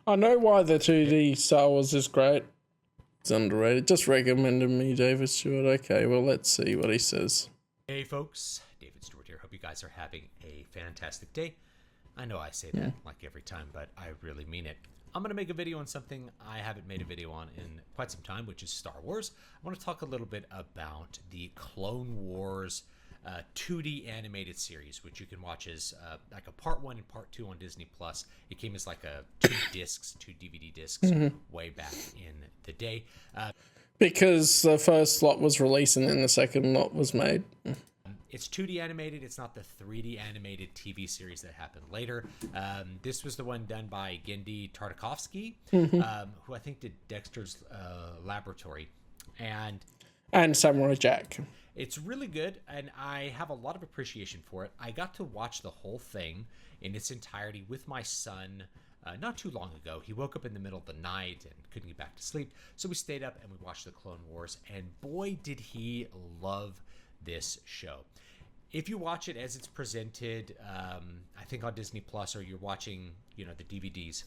I know why the 2D Star Wars is great. It's underrated. Just recommended me David Stewart. Okay, well, let's see what he says. Hey folks, David Stewart here. Hope you guys are having a fantastic day. I know I say that like every time, but I really mean it. I'm going to make a video on something I haven't made a video on in quite some time, which is Star Wars. I want to talk a little bit about the Clone Wars 2D animated series, which you can watch as like a part 1 and part 2 on Disney Plus. It came as like a two DVD discs way back in the day. Because the first lot was released and then the second lot was made. It's 2D animated. It's not the 3D animated TV series that happened later. This was the one done by Genndy Tartakovsky, who I think did Dexter's Laboratory. And Samurai Jack. It's really good, and I have a lot of appreciation for it. I got to watch the whole thing in its entirety with my son not too long ago. He woke up in the middle of the night and couldn't get back to sleep, so we stayed up and we watched the Clone Wars, and boy, did he love this show. If you watch it as it's presented, I think on Disney Plus, or you're watching, the DVDs,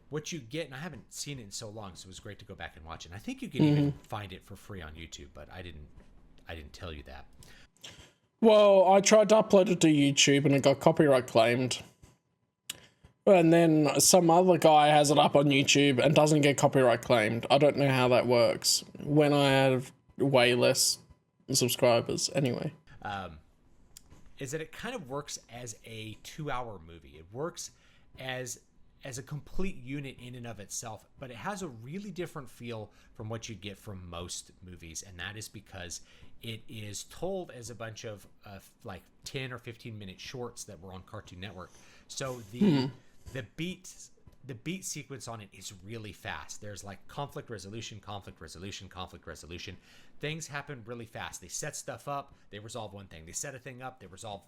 what you get, and I haven't seen it in so long, so it was great to go back and watch it. And I think you can even find it for free on YouTube, but I didn't tell you that. Well, I tried to upload it to YouTube and it got copyright claimed. And then some other guy has it up on YouTube and doesn't get copyright claimed. I don't know how that works when I have way less subscribers anyway. Is that it kind of works as a 2-hour movie. It works as a complete unit in and of itself, but it has a really different feel from what you get from most movies, and that is because it is told as a bunch of like 10 or 15 minute shorts that were on Cartoon Network. So the beat sequence on it is really fast. There's like conflict resolution. Things happen really fast. They set stuff up, they resolve one thing. They set a thing up, they resolve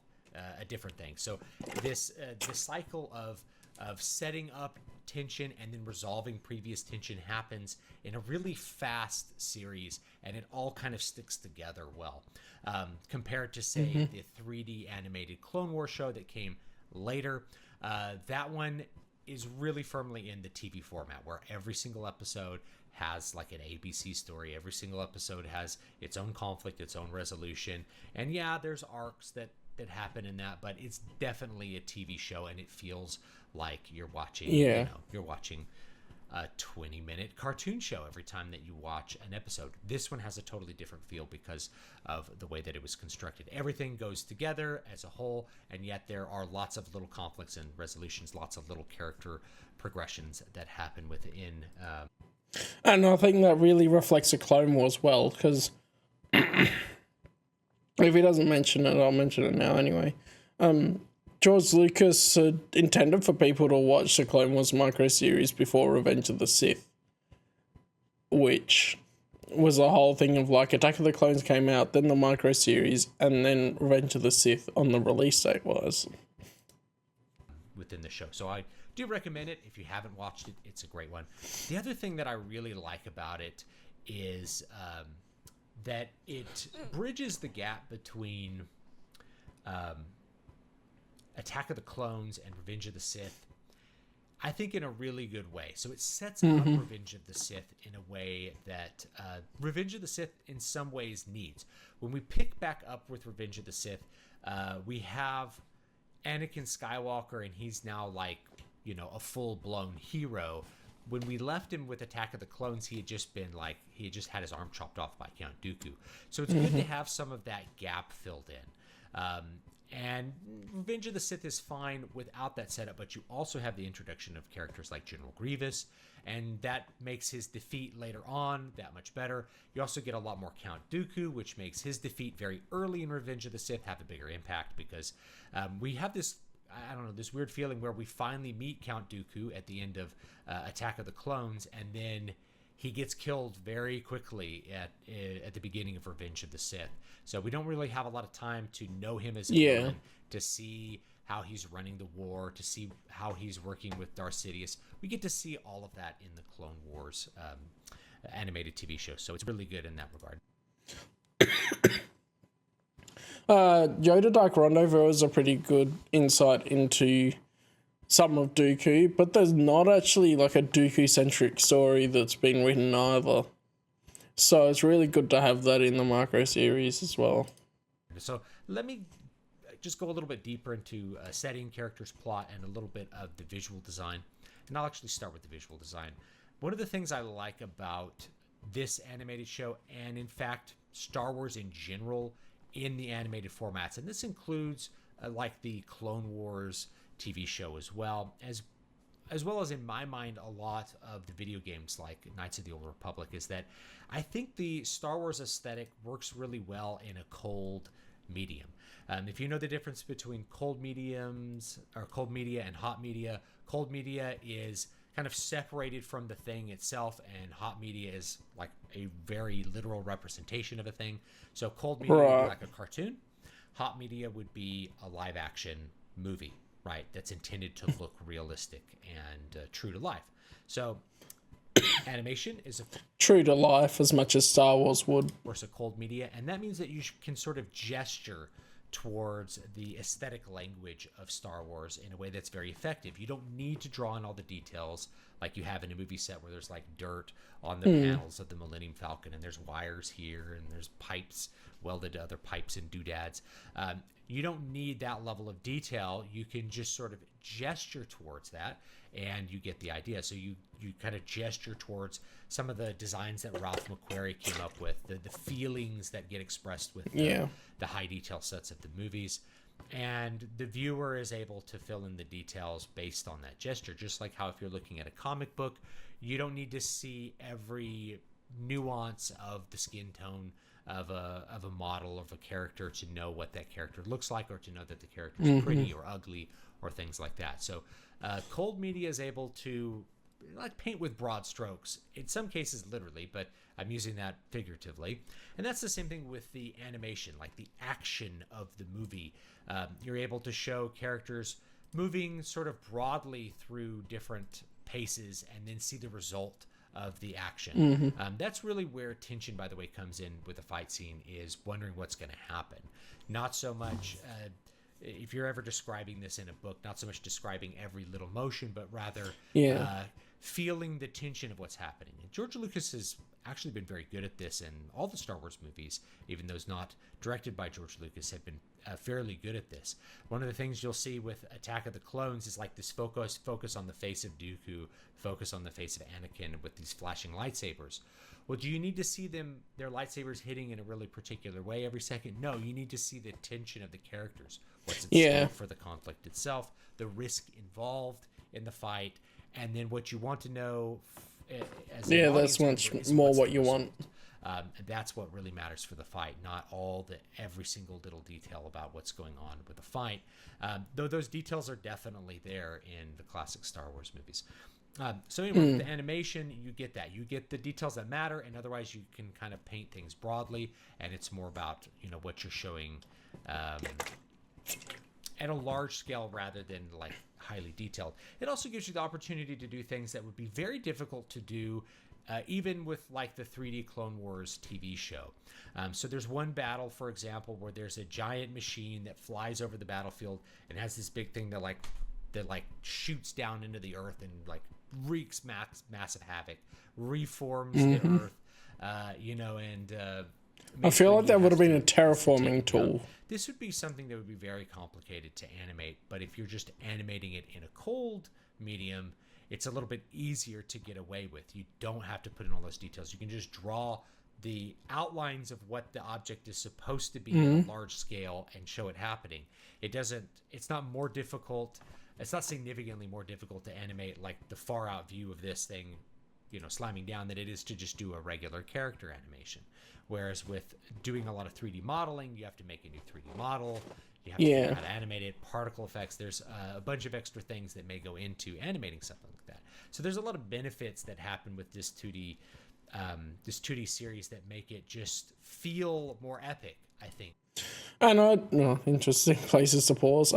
a different thing. So this cycle of setting up tension and then resolving previous tension happens in a really fast series, and it all kind of sticks together well. Compared to, say, the 3D animated Clone Wars show that came later, that one is really firmly in the TV format, where every single episode has like an ABC story. Every single episode has its own conflict, its own resolution. And yeah, there's arcs that happen in that, but it's definitely a TV show, and it feels like you're watching, you're watching a 20-minute cartoon show every time that you watch an episode. This one has a totally different feel because of the way that it was constructed. Everything goes together as a whole, and yet there are lots of little conflicts and resolutions, lots of little character progressions that happen within. And I think that really reflects the Clone Wars well, because if he doesn't mention it, I'll mention it now anyway. George Lucas intended for people to watch the Clone Wars micro-series before Revenge of the Sith, which was a whole thing of like Attack of the Clones came out, then the micro-series, and then Revenge of the Sith on the release date was. Within the show. So I do recommend it. If you haven't watched it, it's a great one. The other thing that I really like about it is that it bridges the gap between Attack of the Clones and Revenge of the Sith, I think, in a really good way. So it sets up Revenge of the Sith in a way that Revenge of the Sith in some ways needs. When we pick back up with Revenge of the Sith, we have Anakin Skywalker, and he's now like, a full-blown hero. When we left him with Attack of the Clones, he had just had his arm chopped off by Count Dooku. So it's good to have some of that gap filled in. And Revenge of the Sith is fine without that setup, but you also have the introduction of characters like General Grievous, and that makes his defeat later on that much better. You also get a lot more Count Dooku, which makes his defeat very early in Revenge of the Sith have a bigger impact, because we have this, this weird feeling where we finally meet Count Dooku at the end of Attack of the Clones, and then he gets killed very quickly at the beginning of Revenge of the Sith. So we don't really have a lot of time to know him as a villain, to see how he's running the war, to see how he's working with Darth Sidious. We get to see all of that in the Clone Wars animated TV show. So it's really good in that regard. Yoda Dark Rendezvous is a pretty good insight into some of Dooku, but there's not actually like a Dooku-centric story that's been written either. So it's really good to have that in the Micro series as well. So let me just go a little bit deeper into setting, characters, plot, and a little bit of the visual design. And I'll actually start with the visual design. One of the things I like about this animated show, and in fact Star Wars in general in the animated formats, and this includes like the Clone Wars TV show as well as in my mind a lot of the video games like Knights of the Old Republic, is that I think the Star Wars aesthetic works really well in a cold medium. If you know the difference between cold media and hot media, cold media is kind of separated from the thing itself, and hot media is like a very literal representation of a thing. So cold media would be like a cartoon. Hot media would be a live action movie, right? That's intended to look realistic and true to life. So animation is true to life as much as Star Wars would. Of course, a cold media, and that means that you can sort of gesture towards the aesthetic language of Star Wars in a way that's very effective. You don't need to draw in all the details like you have in a movie set where there's like dirt on the panels of the Millennium Falcon, and there's wires here, and there's pipes welded to other pipes and doodads. You don't need that level of detail. You can just sort of gesture towards that, and you get the idea. So you kind of gesture towards some of the designs that Ralph McQuarrie came up with, the feelings that get expressed with the high detail sets of the movies. And the viewer is able to fill in the details based on that gesture. Just like how if you're looking at a comic book, you don't need to see every nuance of the skin tone of a model of a character to know what that character looks like, or to know that the character is pretty or ugly or things like that. So cold media is able to like paint with broad strokes, in some cases literally, but I'm using that figuratively. And that's the same thing with the animation, like the action of the movie. You're able to show characters moving sort of broadly through different paces and then see the result of the action. That's really where tension, by the way, comes in with a fight scene, is wondering what's going to happen. Not so much, if you're ever describing this in a book, not so much describing every little motion, but rather feeling the tension of what's happening. And George Lucas has actually been very good at this, and all the Star Wars movies, even those not directed by George Lucas, have been fairly good at this. One of the things you'll see with Attack of the Clones is like this focus on the face of Dooku, focus on the face of Anakin with these flashing lightsabers. Well, do you need to see their lightsabers hitting in a really particular way every second? No, you need to see the tension of the characters, what's at stake for the conflict itself, the risk involved in the fight, and then what you want to know as an that's much more what you want. That's what really matters for the fight, not every single little detail about what's going on with the fight, though those details are definitely there in the classic Star Wars movies. So anyway, with the animation, you get that. You get the details that matter, and otherwise you can kind of paint things broadly, and it's more about what you're showing at a large scale rather than like highly detailed. It also gives you the opportunity to do things that would be very difficult to do even with like the 3D Clone Wars TV show. So there's one battle, for example, where there's a giant machine that flies over the battlefield and has this big thing that shoots down into the earth and like wreaks massive havoc, reforms the earth, I feel like that would have been a terraforming tool. This would be something that would be very complicated to animate, but if you're just animating it in a cold medium, it's a little bit easier to get away with. You don't have to put in all those details. You can just draw the outlines of what the object is supposed to be on a large scale and show it happening. It's not more difficult. It's not significantly more difficult to animate like the far out view of this thing, slamming down, than it is to just do a regular character animation. Whereas with doing a lot of 3D modeling, you have to make a new 3D model. You have to figure out how to animate it, particle effects. There's a bunch of extra things that may go into animating something like that. So there's a lot of benefits that happen with this 2D series that make it just feel more epic, I think. And interesting places to pause.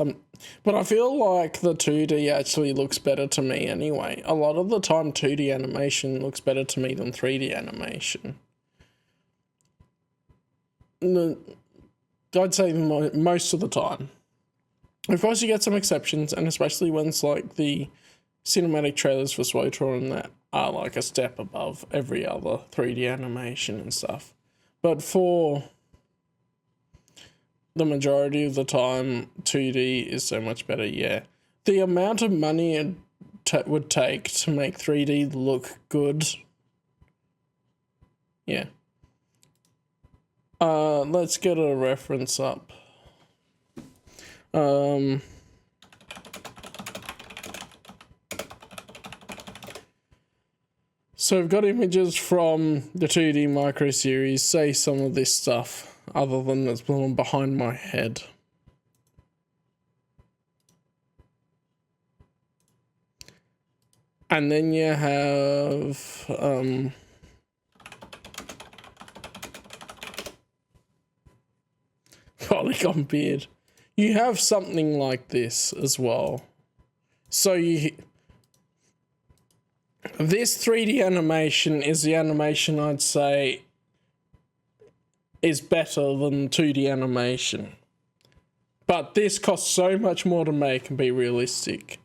But I feel like the 2D actually looks better to me anyway. A lot of the time, 2D animation looks better to me than 3D animation. I'd say most of the time. Of course, you get some exceptions, and especially when it's like the cinematic trailers for SWTOR and that are like a step above every other 3D animation and stuff. But for the majority of the time, 2D is so much better, yeah. The amount of money it would take to make 3D look good, yeah. Let's get a reference up. So we've got images from the 2D micro series, say some of this stuff, other than that's blown behind my head. And then you have, Polygon Beard. You have something like this as well. So this 3D animation is the animation I'd say is better than 2D animation. But this costs so much more to make and be realistic.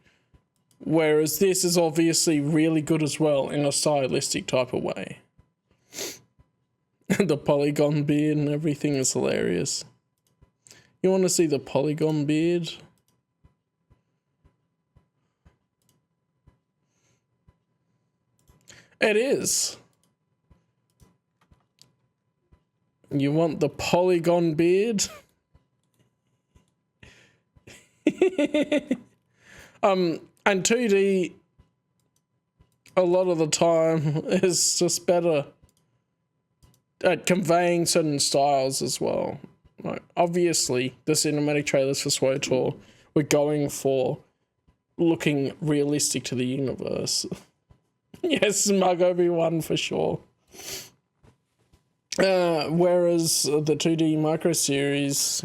Whereas this is obviously really good as well in a stylistic type of way. The polygon beard and everything is hilarious. You want to see the polygon beard? It is. You want the polygon beard? And 2D, a lot of the time, is just better at conveying certain styles as well. Like, obviously, the cinematic trailers for SWTOR were going for looking realistic to the universe. Yes, Smug Obi-Wan for sure. Whereas the 2D micro series,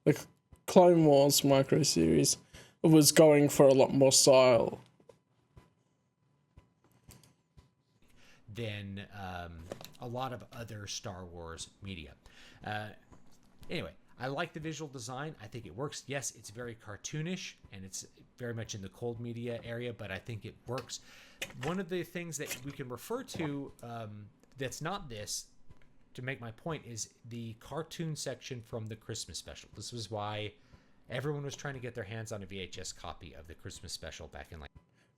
the Clone Wars micro series, was going for a lot more style than a lot of other Star Wars media. Anyway, I like the visual design. I think it works. Yes, it's very cartoonish, and it's very much in the cold media area, but I think it works. One of the things that we can refer to that's not this, to make my point, is the cartoon section from the Christmas special. This was why everyone was trying to get their hands on a VHS copy of the Christmas special back in like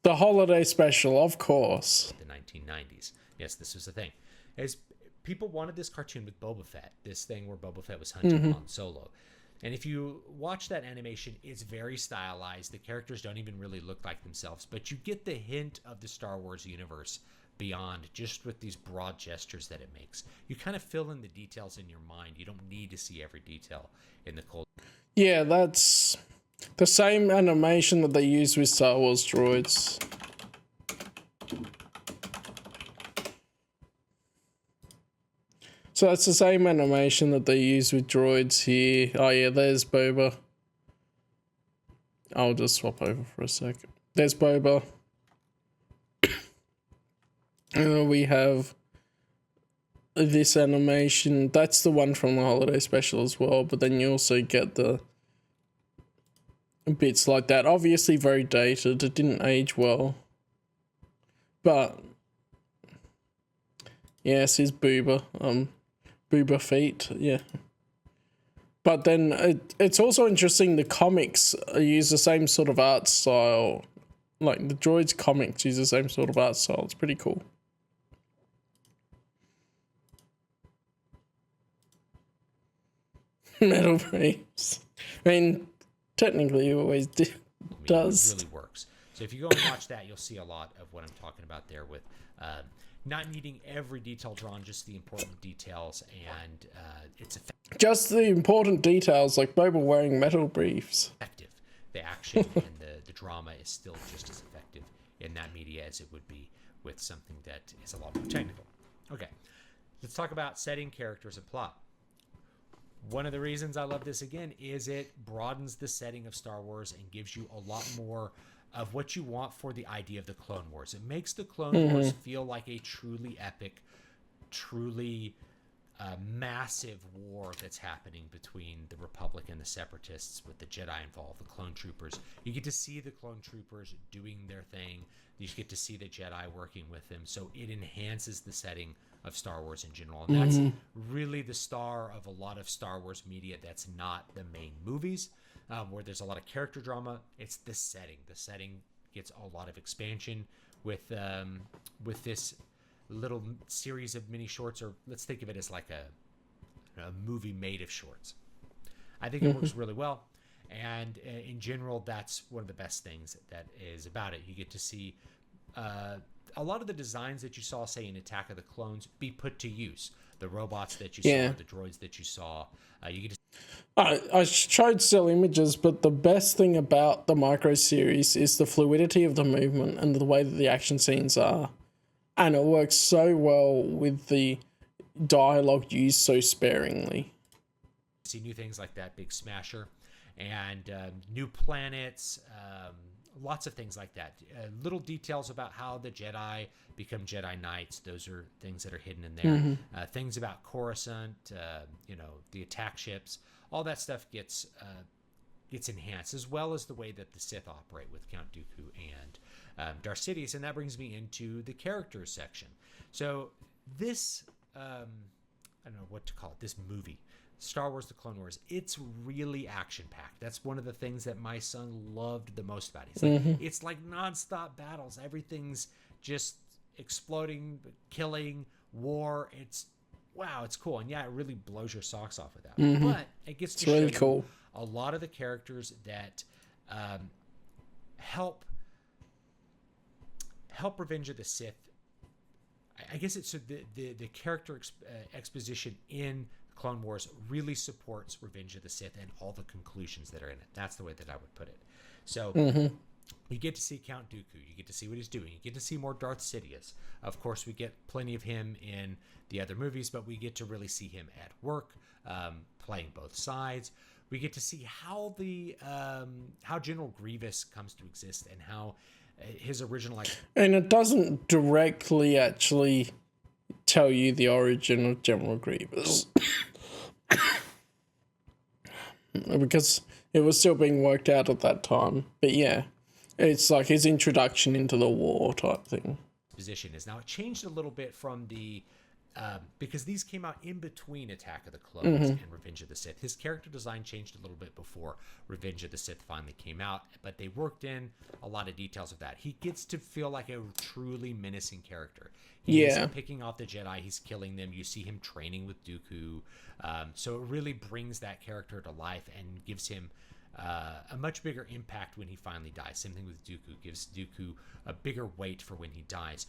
the holiday special, of course, the 1990s. Yes, this was the thing. As people wanted this cartoon with Boba Fett, this thing where Boba Fett was hunting Han Solo. And if you watch that animation, it's very stylized. The characters don't even really look like themselves, but you get the hint of the Star Wars universe beyond just with these broad gestures that it makes. You kind of fill in the details in your mind. You don't need to see every detail in the cold. Yeah, that's the same animation that they use with Star Wars droids. So that's the same animation that they use with droids here. Oh yeah, there's Boba. I'll just swap over for a second. There's Boba. And we have this animation. That's the one from the holiday special as well, but then you also get the bits like that. Obviously very dated. It didn't age well. But yes, here's Booba. Booba feet, yeah. But then it's also interesting, the comics use the same sort of art style. Like the droids comics use the same sort of art style. It's pretty cool. Metal briefs. I mean, technically it always does. It really works. So if you go and watch that, you'll see a lot of what I'm talking about there with not needing every detail drawn, just the important details, and it's effective. Just the important details, like Boba wearing metal briefs. The action and the drama is still just as effective in that media as it would be with something that is a lot more technical. Okay, let's talk about setting, characters, and plot. One of the reasons I love this again is it broadens the setting of Star Wars and gives you a lot more of what you want for the idea of the Clone Wars. It makes the Clone Wars feel like a truly epic, truly massive war that's happening between the Republic and the Separatists with the Jedi involved, the clone troopers. You get to see the clone troopers doing their thing. You get to see the Jedi working with them. So it enhances the setting of Star Wars in general. And that's really the star of a lot of Star Wars media that's not the main movies, where there's a lot of character drama. It's the setting. The setting gets a lot of expansion with this little series of mini shorts, or let's think of it as like a movie made of shorts. I think it works really well, and in general, that's one of the best things that is about it. You get to see a lot of the designs that you saw, say, in Attack of the Clones, be put to use. The robots that you saw, the droids that you saw, you get to. I showed still images, but the best thing about the micro series is the fluidity of the movement and the way that the action scenes are. And it works so well with the dialogue used so sparingly. See new things like that big smasher and new planets, lots of things like that. Little details about how the Jedi become Jedi Knights. Those are things that are hidden in there. Things about Coruscant, the attack ships. All that stuff gets enhanced, as well as the way that the Sith operate with Count Dooku and Darth Sidious, and that brings me into the characters section. So this, I don't know what to call it, this movie, Star Wars The Clone Wars, it's really action-packed. That's one of the things that my son loved the most about it. It's like nonstop battles. Everything's just exploding, killing, war. It's cool. And yeah, it really blows your socks off with that. But it gets to show really cool. A lot of the characters that help Revenge of the Sith. I guess it's the character exposition in Clone Wars really supports Revenge of the Sith and all the conclusions that are in it. That's the way that I would put it. So you get to see Count Dooku. You get to see what he's doing. You get to see more Darth Sidious. Of course, we get plenty of him in the other movies, but we get to really see him at work, playing both sides. We get to see how how General Grievous comes to exist and how his original and it doesn't directly actually tell you the origin of General Grievous because it was still being worked out at that time. But yeah, it's like his introduction into the war type thing. Position is now it changed a little bit from the because these came out in between Attack of the Clones and Revenge of the Sith. His character design changed a little bit before Revenge of the Sith finally came out, but they worked in a lot of details of that. He gets to feel like a truly menacing character. He's picking off the Jedi. He's killing them. You see him training with Dooku. So it really brings that character to life and gives him a much bigger impact when he finally dies. Same thing with Dooku. Gives Dooku a bigger weight for when he dies.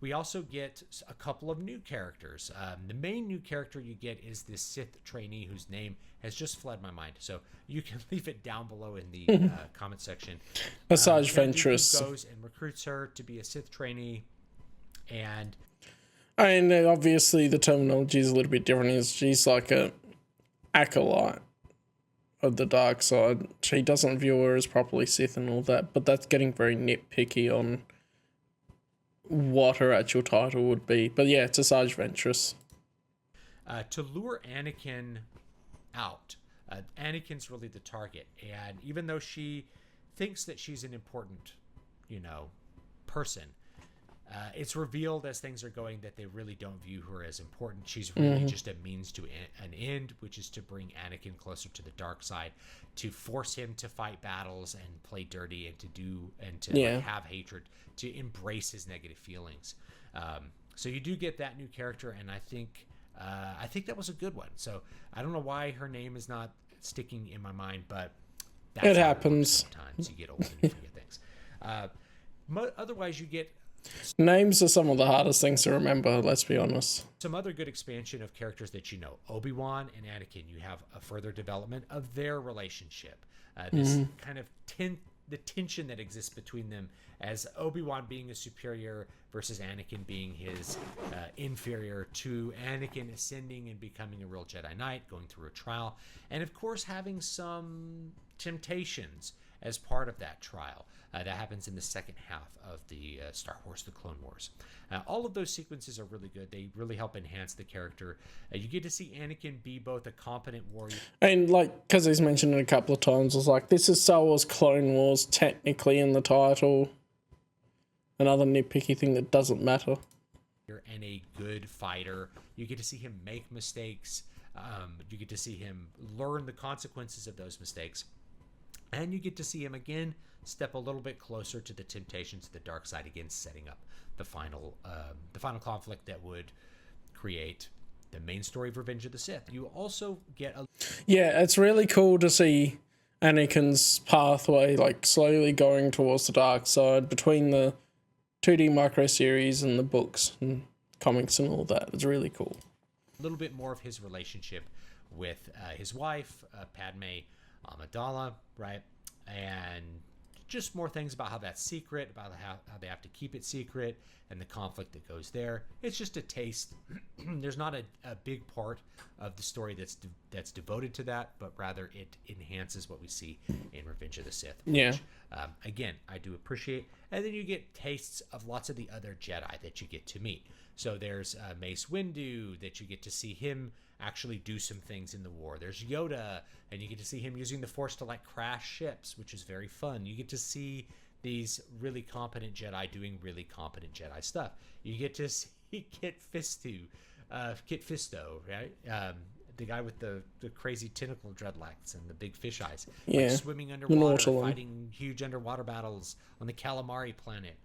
We also get a couple of new characters. The main new character you get is this Sith trainee whose name has just fled my mind. So you can leave it down below in the comment section. Asajj Ventress goes and recruits her to be a Sith trainee. And obviously the terminology is a little bit different. She's like a acolyte of the dark side. She doesn't view her as properly Sith and all that, but that's getting very nitpicky on what her actual title would be. But yeah, it's Asajj Ventress. To lure Anakin out. Anakin's really the target, and even though she thinks that she's an important, person, it's revealed as things are going that they really don't view her as important. She's really just a means to an end, which is to bring Anakin closer to the dark side, to force him to fight battles and play dirty and to have hatred, to embrace his negative feelings. So you do get that new character, and I think that was a good one. So I don't know why her name is not sticking in my mind, but that's it happens. Sometimes you get old and you forget things. Otherwise, you get names are some of the hardest things to remember, let's be honest. some other good expansion of characters that Obi-Wan and Anakin. You have a further development of their relationship. This kind of the tension that exists between them, as Obi-Wan being a superior versus Anakin being his inferior, to Anakin ascending and becoming a real Jedi Knight, going through a trial, and of course having some temptations as part of that trial. That happens in the second half of the Star Wars The Clone Wars. All of those sequences are really good. They really help enhance the character. You get to see Anakin be both a competent warrior. And like, because he's mentioned it a couple of times, it's like, this is Star Wars Clone Wars, technically in the title. Another nitpicky thing that doesn't matter. And a good fighter. You get to see him make mistakes. You get to see him learn the consequences of those mistakes. And you get to see him again step a little bit closer to the temptations of the dark side, again setting up the final conflict that would create the main story of Revenge of the Sith. You also get a... Yeah, it's really cool to see Anakin's pathway, like, slowly going towards the dark side between the 2D micro series and the books and comics and all that. It's really cool. A little bit more of his relationship with his wife, Padme Amidala, right? And just more things about how that's secret, about how they have to keep it secret, and the conflict that goes there. It's just a taste. There's not a big part of the story that's devoted to that, but rather it enhances what we see in Revenge of the Sith. Yeah. Which, again, I do appreciate. And then you get tastes of lots of the other Jedi that you get to meet. So there's Mace Windu, that you get to see him actually do some things in the war. There's Yoda, and you get to see him using the Force to like crash ships, which is very fun. You get to see these really competent Jedi doing really competent Jedi stuff. You get to see Kit Fisto, right? The guy with the crazy tentacle dreadlocks and the big fish eyes, yeah, like swimming underwater, fighting huge underwater battles on the Calamari planet.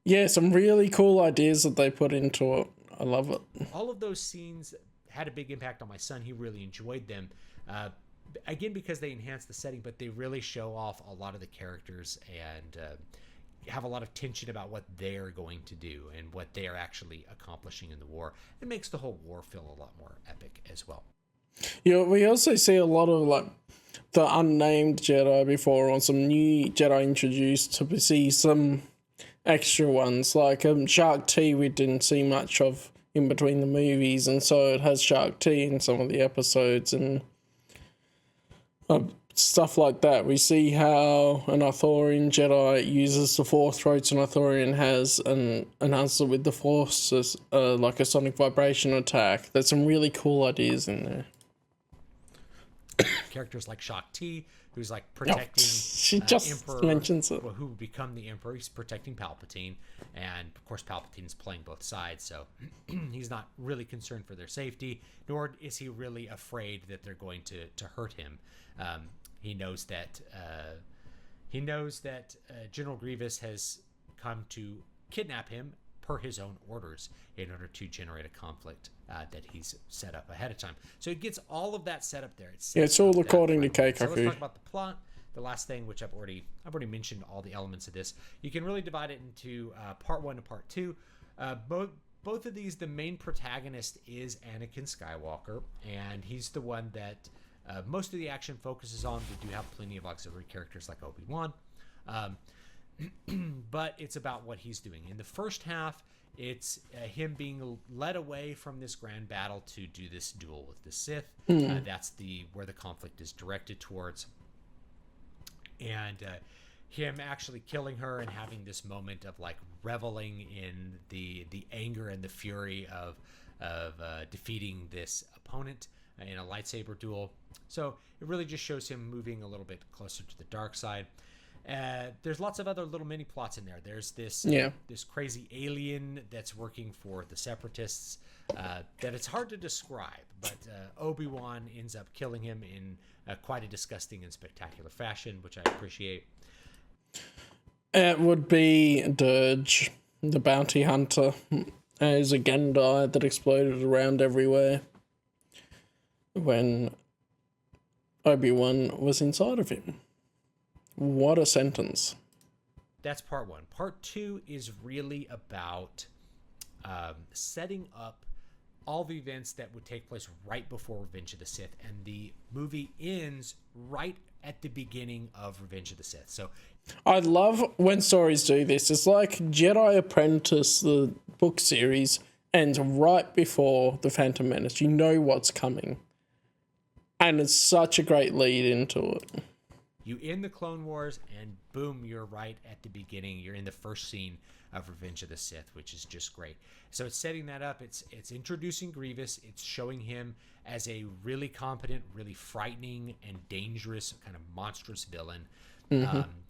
Yeah, some really cool ideas that they put into it. I love it. All of those scenes had a big impact on my son. He really enjoyed them. Again, because they enhance the setting, but they really show off a lot of the characters and have a lot of tension about what they're going to do and what they are actually accomplishing in the war. It makes the whole war feel a lot more epic as well. Yeah, we also see a lot of like the unnamed Jedi before, or some new Jedi introduced to see some extra ones. Like Shark T we didn't see much of in between the movies, and so it has Shark T in some of the episodes and stuff like that. We see how an Arthurian Jedi uses the four throats an Arthurian has and enhances it with the Force as like a sonic vibration attack. There's some really cool ideas in there. Characters like Shark T, who's like protecting she just Emperor, mentions it. who would become the Emperor. He's protecting Palpatine, and of course Palpatine's playing both sides, so he's not really concerned for their safety, nor is he really afraid that they're going to hurt him. He knows that General Grievous has come to kidnap him per his own orders in order to generate a conflict that he's set up ahead of time. So it gets all of that set up there. It's all according to Keikaku. So let's talk about the plot. The last thing, which I've already mentioned all the elements of this. You can really divide it into part 1 and part 2. Both of these, the main protagonist is Anakin Skywalker, and he's the one that most of the action focuses on. We do have plenty of auxiliary characters like Obi-Wan. But it's about what he's doing. In the first half, it's him being led away from this grand battle to do this duel with the Sith. That's where the conflict is directed towards. And him actually killing her and having this moment of like reveling in the anger and the fury of defeating this opponent in a lightsaber duel. So it really just shows him moving a little bit closer to the dark side. There's lots of other little mini plots in there. There's this crazy alien that's working for the Separatists that it's hard to describe, but Obi-Wan ends up killing him in quite a disgusting and spectacular fashion, which I appreciate. It would be Dirge, the bounty hunter, as a Gendai that exploded around everywhere when Obi-Wan was inside of him. What a sentence. That's part 1. Part 2 is really about setting up all the events that would take place right before Revenge of the Sith, and the movie ends right at the beginning of Revenge of the Sith. So I love when stories do this. It's like Jedi Apprentice, the book series, ends right before The Phantom Menace. You know what's coming. And it's such a great lead into it. You end the Clone Wars, and boom, you're right at the beginning. You're in the first scene of Revenge of the Sith, which is just great. So it's setting that up. It's introducing Grievous. It's showing him as a really competent, really frightening, and dangerous, kind of monstrous villain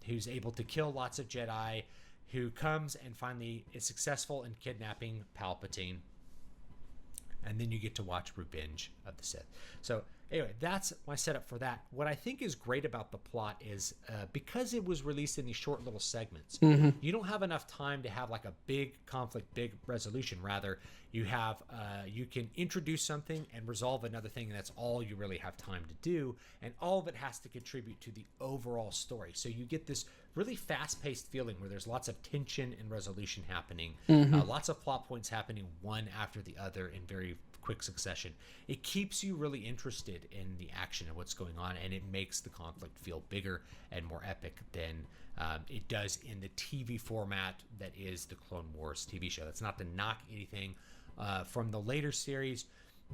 who's able to kill lots of Jedi, who comes and finally is successful in kidnapping Palpatine. And then you get to watch Revenge of the Sith. So anyway, that's my setup for that. What I think is great about the plot is because it was released in these short little segments, you don't have enough time to have like a big conflict, big resolution. Rather, you have you can introduce something and resolve another thing, and that's all you really have time to do. And all of it has to contribute to the overall story. So you get this really fast-paced feeling where there's lots of tension and resolution happening, lots of plot points happening one after the other in very quick succession. It keeps you really interested in the action and what's going on, and it makes the conflict feel bigger and more epic than it does in the TV format that is the Clone Wars TV show. That's not to knock anything from the later series,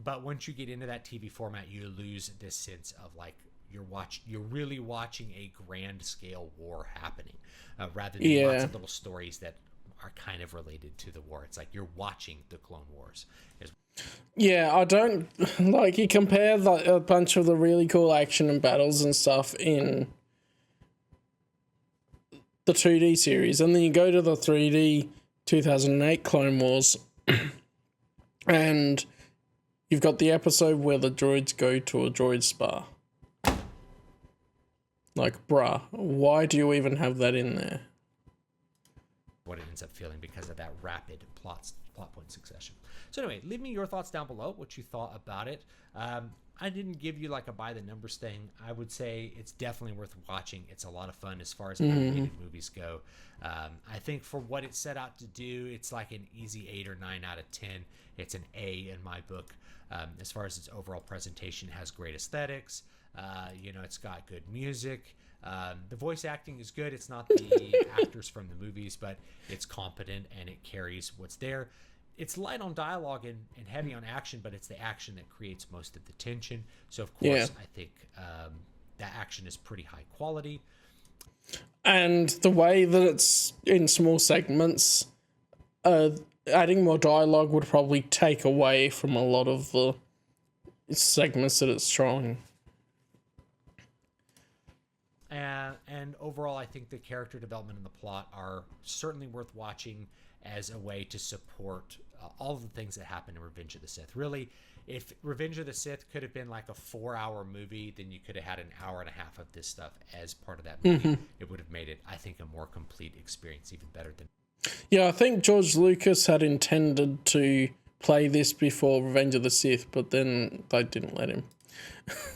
but once you get into that TV format, you lose this sense of like you're really watching a grand scale war happening rather than lots of little stories that are kind of related to the war. It's like you're watching the Clone Wars. Yeah, I don't like you compare like a bunch of the really cool action and battles and stuff in the 2D series, and then you go to the 3D 2008 Clone Wars, and you've got the episode where the droids go to a droid spa. Like, bruh, why do you even have that in there? What it ends up feeling because of that rapid plot point succession. So anyway, leave me your thoughts down below, what you thought about it. I didn't give you like a by the numbers thing. I would say it's definitely worth watching. It's a lot of fun as far as animated movies go. I think for what it set out to do, it's like an easy 8 or 9 out of 10. It's an A in my book. As far as its overall presentation, it has great aesthetics. It's got good music. The voice acting is good. It's not the actors from the movies, but it's competent and it carries what's there. It's light on dialogue and heavy on action, but it's the action that creates most of the tension. So, of course, I think that action is pretty high quality. And the way that it's in small segments, adding more dialogue would probably take away from a lot of the segments that it's showing. And overall, I think the character development and the plot are certainly worth watching as a way to support all of the things that happen in Revenge of the Sith. Really, if Revenge of the Sith could have been like a 4-hour movie, then you could have had an hour and a half of this stuff as part of that movie. It would have made it, I think, a more complete experience, even better than... Yeah, I think George Lucas had intended to play this before Revenge of the Sith, but then they didn't let him.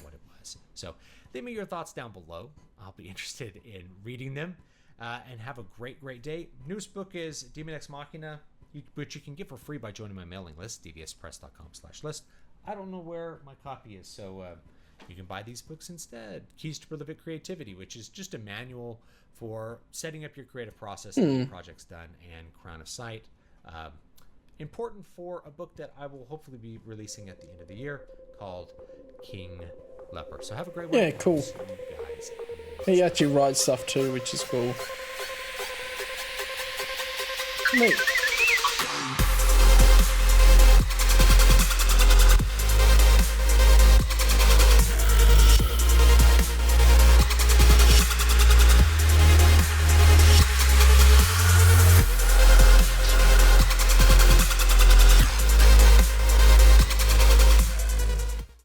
What it was. So leave me your thoughts down below. I'll be interested in reading them. And have a great day. Newest book is Demon Ex Machina, which you can get for free by joining my mailing list, dvspress.com/list. I don't know where my copy is, so you can buy these books instead. Keys to Prolific Creativity, which is just a manual for setting up your creative process, getting projects done, and Crown of Sight. Important for a book that I will hopefully be releasing at the end of the year called King Leper. So have a great one. Yeah, cool. See you guys. He actually writes stuff too, which is cool. Neat.